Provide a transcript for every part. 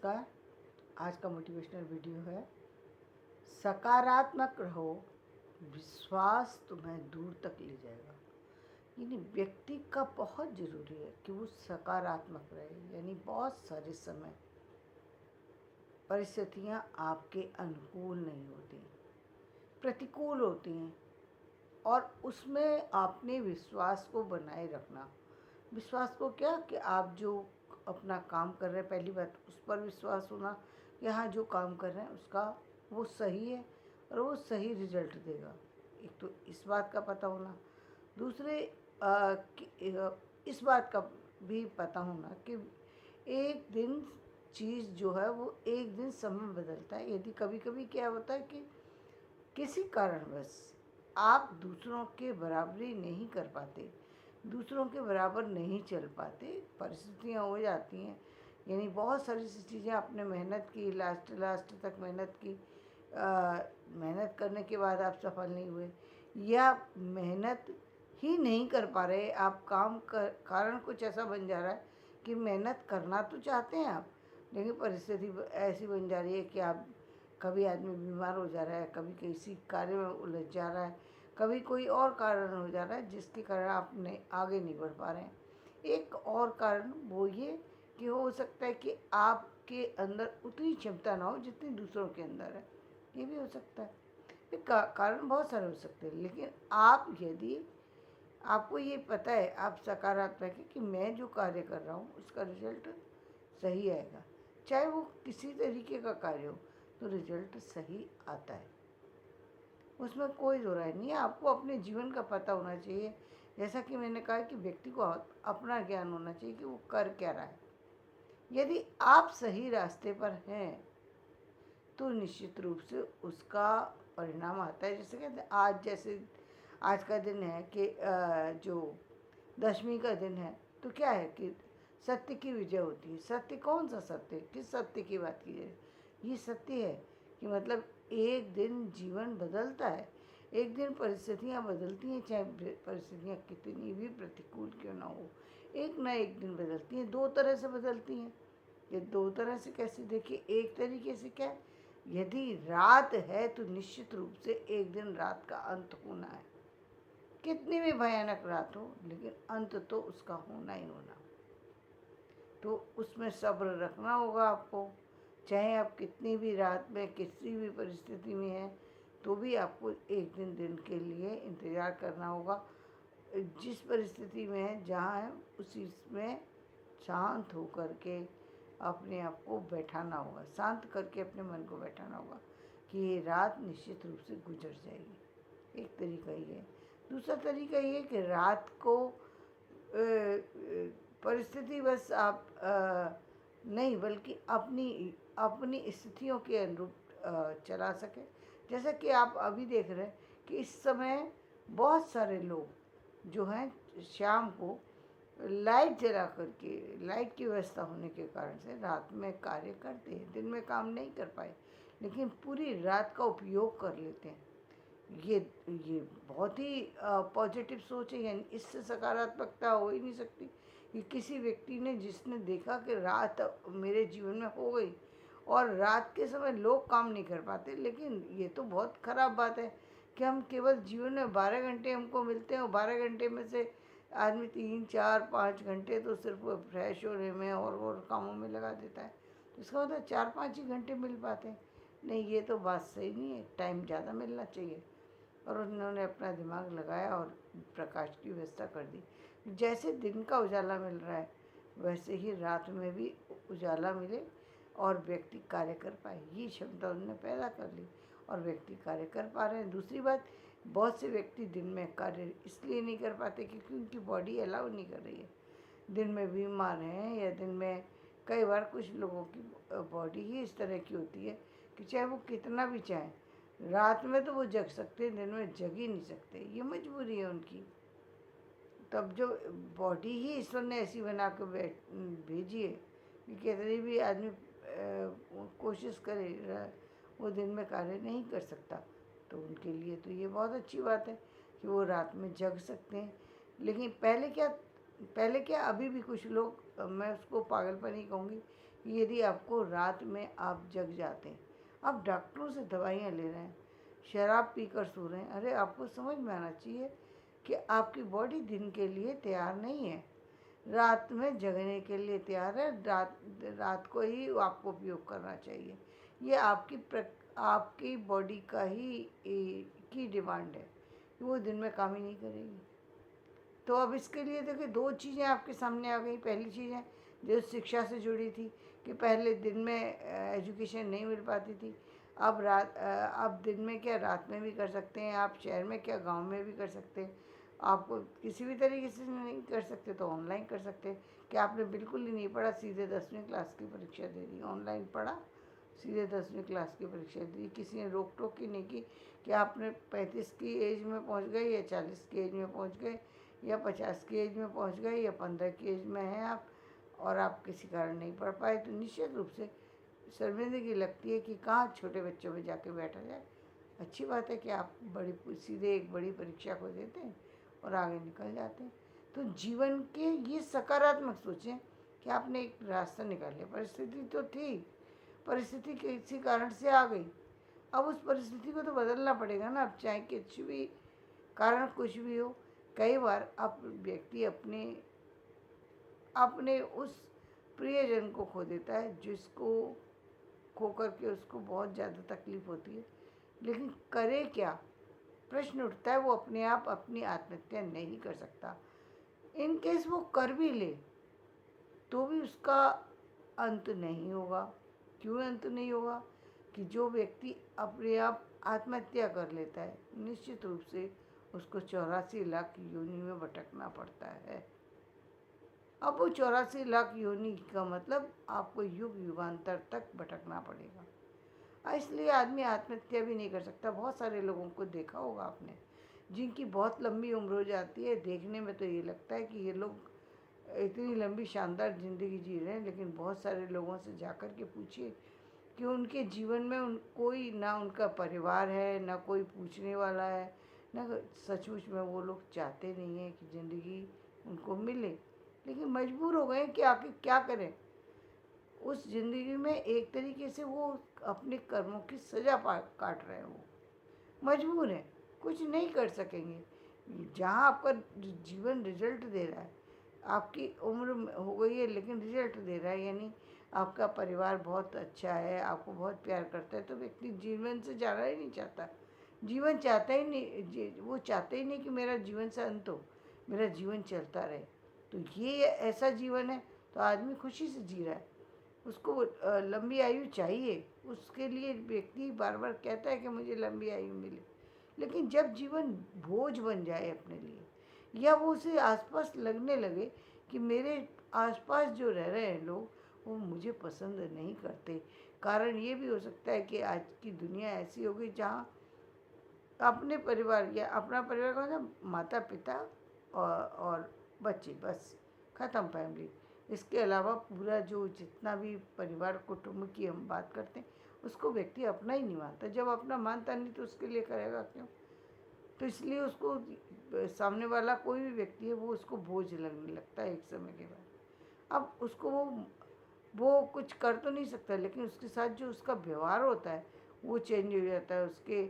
नमस्कार। आज का मोटिवेशनल वीडियो है, सकारात्मक रहो, विश्वास तुम्हें दूर तक ले जाएगा। यानी व्यक्ति का बहुत ज़रूरी है कि वो सकारात्मक रहे। यानी बहुत सारे समय परिस्थितियाँ आपके अनुकूल नहीं होती, प्रतिकूल होती हैं, और उसमें आपने विश्वास को बनाए रखना। विश्वास को क्या कि आप जो अपना काम कर रहे हैं, पहली बात उस पर विश्वास होना कि हाँ, जो काम कर रहे हैं उसका वो सही है और वो सही रिजल्ट देगा। एक तो इस बात का पता होना। दूसरे इस बात का भी पता होना कि एक दिन चीज़ जो है वो एक दिन समय बदलता है। यदि कभी कभी क्या होता है कि किसी कारणवश आप दूसरों के बराबरी नहीं कर पाते, दूसरों के बराबर नहीं चल पाते, परिस्थितियाँ हो जाती हैं। यानी बहुत सारी चीज़ें आपने मेहनत की, लास्ट तक मेहनत की, मेहनत करने के बाद आप सफल नहीं हुए, या मेहनत ही नहीं कर पा रहे, आप काम कर कारण कुछ ऐसा बन जा रहा है कि मेहनत करना तो चाहते हैं आप, लेकिन परिस्थिति ऐसी बन जा रही है कि आप कभी आदमी बीमार हो जा रहा है, कभी किसी कार्य में उलझ जा रहा है, कभी कोई और कारण हो जा रहा है जिसके कारण आप आगे नहीं बढ़ पा रहे हैं। एक और कारण वो ये कि हो सकता है कि आपके अंदर उतनी क्षमता ना हो जितनी दूसरों के अंदर है, ये भी हो सकता है। ये कारण बहुत सारे हो सकते हैं, लेकिन आप यदि आपको ये पता है, आप सकारात्मक है कि मैं जो कार्य कर रहा हूँ उसका रिजल्ट सही आएगा, चाहे वो किसी तरीके का कार्य हो, तो रिजल्ट सही आता है, उसमें कोई दो राय नहीं है। आपको अपने जीवन का पता होना चाहिए। जैसा कि मैंने कहा कि व्यक्ति को अपना ज्ञान होना चाहिए कि वो कर क्या रहा है। यदि आप सही रास्ते पर हैं तो निश्चित रूप से उसका परिणाम आता है। जैसे कहते हैं जैसे आज का दिन है कि जो दशमी का दिन है, तो क्या है कि सत्य की विजय होती है। सत्य कौन सा सत्य, किस सत्य की बात की जाए? ये सत्य है कि मतलब एक दिन जीवन बदलता है, एक दिन परिस्थितियाँ बदलती हैं, चाहे परिस्थितियाँ कितनी भी प्रतिकूल क्यों ना हो, एक ना एक दिन बदलती हैं। दो तरह से बदलती हैं। ये दो तरह से कैसे? देखिए, एक तरीके से क्या है, यदि रात है तो निश्चित रूप से एक दिन रात का अंत होना है। कितनी भी भयानक रात हो, लेकिन अंत तो उसका होना ही होना। तो उसमें सब्र रखना होगा आपको, चाहे आप कितनी भी रात में किसी भी परिस्थिति में हैं, तो भी आपको एक दिन के लिए इंतज़ार करना होगा। जिस परिस्थिति में है, जहाँ है, उसी में शांत होकर के अपने आप को बैठाना होगा, शांत करके अपने मन को बैठाना होगा कि ये रात निश्चित रूप से गुजर जाएगी। एक तरीका ये है। दूसरा तरीका ये कि रात को परिस्थिति बस आप नहीं, बल्कि अपनी अपनी स्थितियों के अनुरूप चला सकें। जैसा कि आप अभी देख रहे हैं कि इस समय बहुत सारे लोग जो हैं शाम को लाइट जला करके, लाइट की व्यवस्था होने के कारण से रात में कार्य करते हैं, दिन में काम नहीं कर पाए, लेकिन पूरी रात का उपयोग कर लेते हैं। ये बहुत ही पॉजिटिव सोच है। यानी इससे सकारात्मकता हो ही नहीं सकती कि किसी व्यक्ति ने, जिसने देखा कि रात मेरे जीवन में हो गई और रात के समय लोग काम नहीं कर पाते, लेकिन ये तो बहुत ख़राब बात है कि हम केवल जीवन में 12 घंटे हमको मिलते हैं और 12 घंटे में से आदमी 3 4 5 घंटे तो सिर्फ फ्रेश होने में और कामों में लगा देता है। तो इसका मतलब 4 5 ही घंटे मिल पाते हैं। नहीं, ये तो बात सही नहीं है, टाइम ज़्यादा मिलना चाहिए। और उन्होंने अपना दिमाग लगाया और प्रकाश की व्यवस्था कर दी। जैसे दिन का उजाला मिल रहा है, वैसे ही रात में भी उजाला मिले और व्यक्ति कार्य कर पाए, ये क्षमता उन्होंने पैदा कर ली और व्यक्ति कार्य कर पा रहे हैं। दूसरी बात, बहुत से व्यक्ति दिन में कार्य इसलिए नहीं कर पाते क्योंकि उनकी बॉडी अलाउ नहीं कर रही है। दिन में बीमार हैं, या दिन में कई बार कुछ लोगों की बॉडी ही इस तरह की होती है कि चाहे वो कितना भी चाहें, रात में तो वो जग सकते हैं, दिन में जग ही नहीं सकते, ये मजबूरी है उनकी। तब जो बॉडी ही ईश्वर ने ऐसी बना के भेजी है कि कितनी भी आदमी कोशिश करे, वो दिन में कार्य नहीं कर सकता, तो उनके लिए तो ये बहुत अच्छी बात है कि वो रात में जग सकते हैं। लेकिन पहले क्या, अभी भी कुछ लोग, मैं उसको पागलपन ही कहूँगी, यदि आपको रात में आप जग जाते हैं, आप डॉक्टरों से दवाइयाँ ले रहे हैं, शराब पीकर सो रहे हैं, अरे आपको समझ में आना चाहिए कि आपकी बॉडी दिन के लिए तैयार नहीं है, रात में जगने के लिए तैयार है। रात को ही आपको उपयोग करना चाहिए। ये आपकी बॉडी का ही की डिमांड है कि वो दिन में काम ही नहीं करेगी। तो अब इसके लिए देखिए दो चीज़ें आपके सामने आ गई। पहली चीज़ है जो शिक्षा से जुड़ी थी कि पहले दिन में एजुकेशन नहीं मिल पाती थी, अब दिन में क्या रात में भी कर सकते हैं, आप शहर में क्या गांव में भी कर सकते हैं। आपको किसी भी तरीके से नहीं कर सकते तो ऑनलाइन कर सकते हैं। कि आपने बिल्कुल ही नहीं पढ़ा, सीधे 10वीं क्लास की परीक्षा दे दी, ऑनलाइन पढ़ा, सीधे 10वीं क्लास की परीक्षा दी, किसी ने रोक टोक ही नहीं की कि आपने 35 की एज में पहुंच गए या 40 की एज में पहुंच गए या 50 की एज में पहुंच गए या 15 की एज में हैं आप और आप किसी कारण नहीं पढ़ पाए, तो निश्चित रूप से शर्मिंदगी लगती है कि कहाँ छोटे बच्चों में जाके बैठा जाए। अच्छी बात है कि आप सीधे एक बड़ी परीक्षा को देते हैं और आगे निकल जाते हैं। तो जीवन के ये सकारात्मक सोचें कि आपने एक रास्ता निकाल लिया। परिस्थिति तो थी, परिस्थिति किसी कारण से आ गई, अब उस परिस्थिति को तो बदलना पड़ेगा ना। अब चाहे कुछ भी कारण कुछ भी हो, कई बार आप व्यक्ति अपने अपने उस प्रियजन को खो देता है जिसको खो करके उसको बहुत ज़्यादा तकलीफ होती है, लेकिन करे क्या? प्रश्न उठता है। वो अपने आप अपनी आत्महत्या नहीं कर सकता। इन केस वो कर भी ले तो भी उसका अंत नहीं होगा। क्यों अंत नहीं होगा? कि जो व्यक्ति अपने आप आत्महत्या कर लेता है, निश्चित रूप से उसको 84 लाख योनि में भटकना पड़ता है। अब वो 84 लाख योनि का मतलब आपको युग युगांतर तक भटकना पड़ेगा। इसलिए आदमी आत्महत्या भी नहीं कर सकता। बहुत सारे लोगों को देखा होगा आपने जिनकी बहुत लंबी उम्र हो जाती है, देखने में तो ये लगता है कि ये लोग इतनी लंबी शानदार ज़िंदगी जी रहे हैं, लेकिन बहुत सारे लोगों से जाकर के पूछिए कि उनके जीवन में कोई ना उनका परिवार है, ना कोई पूछने वाला है, ना सचमुच में वो लोग चाहते नहीं हैं कि ज़िंदगी उनको मिले, लेकिन मजबूर हो गए कि आखिर क्या करें। उस ज़िंदगी में एक तरीके से वो अपने कर्मों की सज़ा काट रहे हैं, वो मजबूर हैं, कुछ नहीं कर सकेंगे। जहाँ आपका जीवन रिजल्ट दे रहा है, आपकी उम्र हो गई है लेकिन रिजल्ट दे रहा है, यानी आपका परिवार बहुत अच्छा है, आपको बहुत प्यार करता है, तो व्यक्ति जीवन से जाना ही नहीं चाहता। जीवन चाहता ही नहीं, वो चाहते ही नहीं कि मेरा जीवन से अंत हो, मेरा जीवन चलता रहे। तो ये ऐसा जीवन है तो आदमी खुशी से जी रहा है, उसको लंबी आयु चाहिए। उसके लिए व्यक्ति बार बार कहता है कि मुझे लंबी आयु मिले, लेकिन जब जीवन बोझ बन जाए अपने लिए, या वो उसे आसपास लगने लगे कि मेरे आसपास जो रह रहे हैं लोग वो मुझे पसंद नहीं करते। कारण ये भी हो सकता है कि आज की दुनिया ऐसी हो गई जहाँ अपने परिवार या अपना परिवार का मतलब माता पिता और बच्चे, बस ख़त्म फैमिली। इसके अलावा पूरा जो जितना भी परिवार कुटुंब की हम बात करते हैं उसको व्यक्ति अपना ही नहीं मानता। जब अपना मानता नहीं तो उसके लिए करेगा क्यों? तो इसलिए उसको सामने वाला कोई भी व्यक्ति है वो उसको बोझ लगने लगता है एक समय के बाद। अब उसको वो कुछ कर तो नहीं सकता, लेकिन उसके साथ जो उसका व्यवहार होता है वो चेंज हो जाता है, उसके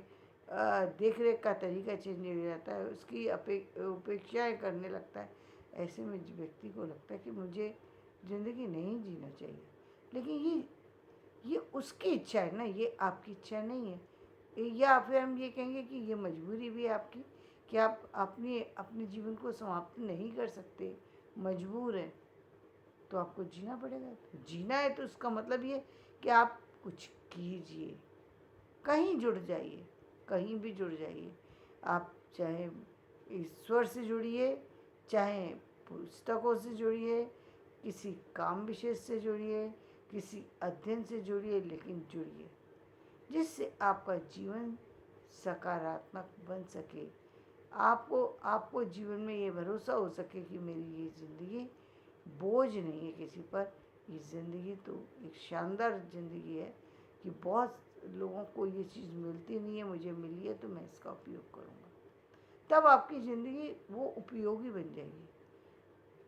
देख रेख का तरीका चेंज हो जाता है, उसकी उपेक्षाएँ करने लगता है। ऐसे में व्यक्ति को लगता है कि मुझे ज़िंदगी नहीं जीना चाहिए, लेकिन ये उसकी इच्छा है ना, ये आपकी इच्छा नहीं है। या फिर हम ये कहेंगे कि ये मजबूरी भी है आपकी कि आप अपने जीवन को समाप्त नहीं कर सकते, मजबूर हैं, तो आपको जीना पड़ेगा। तो जीना है तो उसका मतलब ये कि आप कुछ कीजिए, कहीं जुड़ जाइए, कहीं भी जुड़ जाइए। आप चाहे ईश्वर से जुड़िए, चाहे पुस्तकों से जुड़िए, किसी काम विशेष से जुड़िए, किसी अध्ययन से जुड़िए, लेकिन जुड़िए जिससे आपका जीवन सकारात्मक बन सके। आपको जीवन में ये भरोसा हो सके कि मेरी ये ज़िंदगी बोझ नहीं है किसी पर। ये ज़िंदगी तो एक शानदार ज़िंदगी है कि बहुत लोगों को ये चीज़ मिलती नहीं है, मुझे मिली है तो मैं इसका उपयोग करूँगा। तब आपकी ज़िंदगी वो उपयोगी बन जाएगी।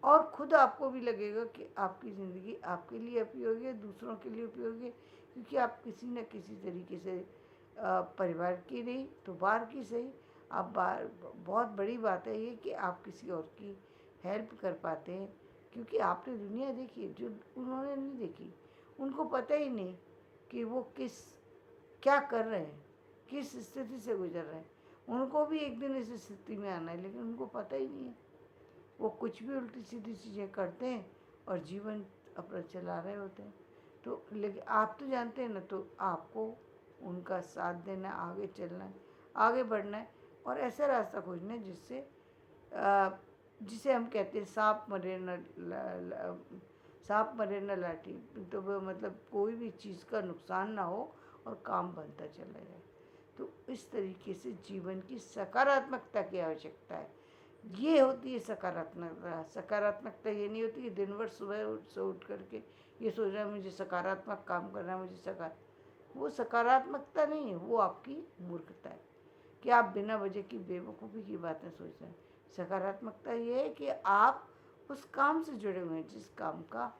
और खुद आपको भी लगेगा कि आपकी ज़िंदगी आपके लिए उपयोगी है, दूसरों के लिए उपयोगी है, क्योंकि आप किसी न किसी तरीके से परिवार की नहीं तो बाहर की सही, आप बाहर, बहुत बड़ी बात है ये कि आप किसी और की हेल्प कर पाते हैं, क्योंकि आपने दुनिया देखी है जो उन्होंने नहीं देखी। उनको पता ही नहीं कि वो क्या कर रहे हैं, किस स्थिति से गुजर रहे हैं। उनको भी एक दिन इस स्थिति में आना है, लेकिन उनको पता ही नहीं है। वो कुछ भी उल्टी सीधी चीज़ें करते हैं और जीवन अपना चला रहे होते हैं। तो लेकिन आप तो जानते हैं ना, तो आपको उनका साथ देना, आगे चलना है, आगे बढ़ना है, और ऐसा रास्ता खोजना है जिसे हम कहते हैं सांप मरे न लाठी। तो वो मतलब कोई भी चीज़ का नुकसान ना हो और काम बनता चला जाए। तो इस तरीके से जीवन की सकारात्मकता की आवश्यकता है। ये होती है सकारात्मकता। सकारात्मकता ये नहीं होती कि दिन भर सुबह से उठ करके ये सोच रहा है मुझे सकारात्मक काम करना है, वो सकारात्मकता नहीं है, वो आपकी मूर्खता है कि आप बिना वजह की बेवकूफ़ी की बातें सोच रहे हैं। सकारात्मकता ये है कि आप उस काम से जुड़े हुए हैं जिस काम का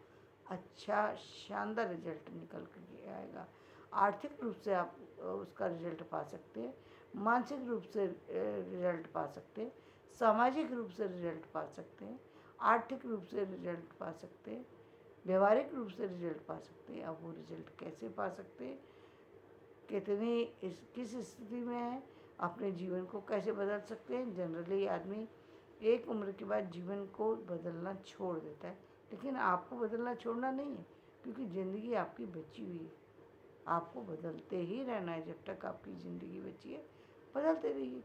अच्छा शानदार रिजल्ट निकल कर आएगा। आर्थिक रूप से आप उसका रिजल्ट पा सकते हैं, मानसिक रूप से रिजल्ट पा सकते हैं, सामाजिक रूप से रिजल्ट पा सकते हैं, आर्थिक रूप से रिजल्ट पा सकते हैं, व्यवहारिक रूप से रिजल्ट पा सकते हैं। अब वो रिजल्ट कैसे पा सकते हैं, किस स्थिति में है, अपने जीवन को कैसे बदल सकते हैं। जनरली आदमी एक उम्र के बाद जीवन को बदलना छोड़ देता है, लेकिन आपको बदलना छोड़ना नहीं है, क्योंकि ज़िंदगी आपकी बची हुई है। आपको बदलते ही रहना है जब तक आपकी ज़िंदगी बची है, बदलते रहिए।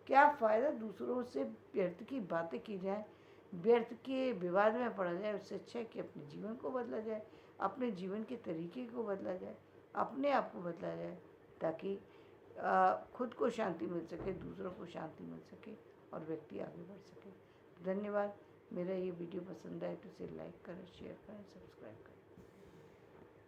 क्या फ़ायदा दूसरों से व्यर्थ की बातें की जाए, व्यर्थ के विवाद में पड़ा जाए। उससे अच्छा है कि अपने जीवन को बदला जाए, अपने जीवन के तरीके को बदला जाए, अपने आप को बदला जाए, ताकि खुद को शांति मिल सके, दूसरों को शांति मिल सके और व्यक्ति आगे बढ़ सके। धन्यवाद। मेरा ये वीडियो पसंद आए तो इसे लाइक करें, शेयर करें, सब्सक्राइब करें।